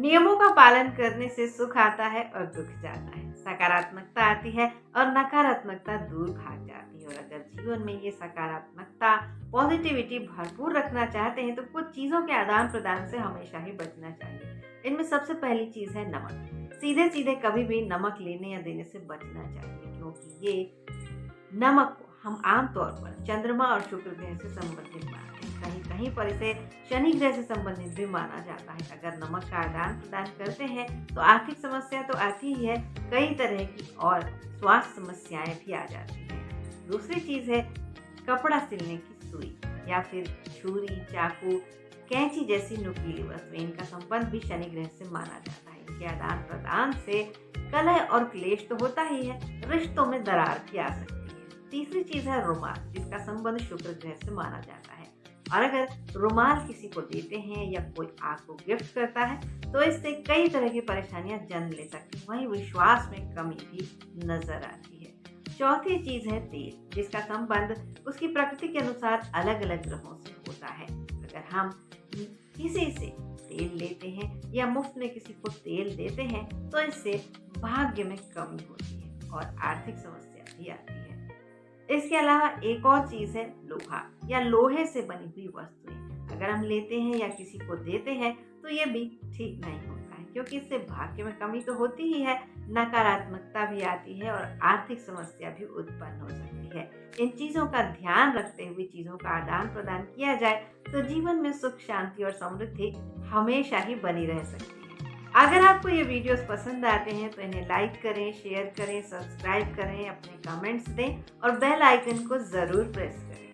नियमों का पालन करने से सुख आता है और दुख जाता है, सकारात्मकता आती है और नकारात्मकता दूर भाग जाती है। और अगर जीवन में ये सकारात्मकता, पॉजिटिविटी भरपूर रखना चाहते हैं तो कुछ चीज़ों के आदान प्रदान से हमेशा ही बचना चाहिए। इनमें सबसे पहली चीज़ है नमक। सीधे सीधे कभी भी नमक लेने या देने से बचना चाहिए, क्योंकि ये नमक को हम आमतौर पर चंद्रमा और शुक्र ग्रह से संबंधित मानते हैं। कहीं कहीं पर इसे शनि ग्रह से संबंधित भी माना जाता है। अगर नमक का आदान प्रदान करते हैं तो आर्थिक समस्या तो आती ही है, कई तरह की और स्वास्थ्य समस्याएं भी आ जाती हैं। दूसरी चीज़ है कपड़ा सिलने की सुई या फिर छुरी, चाकू, कैंची जैसी नुकीली वस्तुएं। इनका संबंध भी शनि ग्रह से माना जाता है। इनके आदान प्रदान से कलह और क्लेश तो होता ही है, रिश्तों में दरार भी आ सकती है। तीसरी चीज है रुमाल, जिसका संबंध शुक्र ग्रह से माना जाता है। और अगर रुमाल किसी को देते हैं या कोई आपको गिफ्ट करता है तो इससे कई तरह की परेशानियां जन्म ले सकती हैं, वहीं विश्वास में कमी भी नजर आती है। चौथी चीज है तेल, जिसका संबंध उसकी प्रकृति के अनुसार अलग अलग ग्रहों से होता है। अगर हम किसी से तेल लेते हैं या मुफ्त में किसी को तेल देते हैं तो इससे भाग्य में कमी होती है और आर्थिक समस्या भी आती है। इसके अलावा एक और चीज़ है लोहा या लोहे से बनी हुई वस्तुएं। अगर हम लेते हैं या किसी को देते हैं तो ये भी ठीक नहीं होता है, क्योंकि इससे भाग्य में कमी तो होती ही है, नकारात्मकता भी आती है और आर्थिक समस्या भी उत्पन्न हो सकती है। इन चीज़ों का ध्यान रखते हुए चीज़ों का आदान प्रदान किया जाए तो जीवन में सुख, शांति और समृद्धि हमेशा ही बनी रह सकती है। अगर आपको ये वीडियोस पसंद आते हैं तो इन्हें लाइक करें, शेयर करें, सब्सक्राइब करें, अपने कमेंट्स दें और बेल आइकन को ज़रूर प्रेस करें।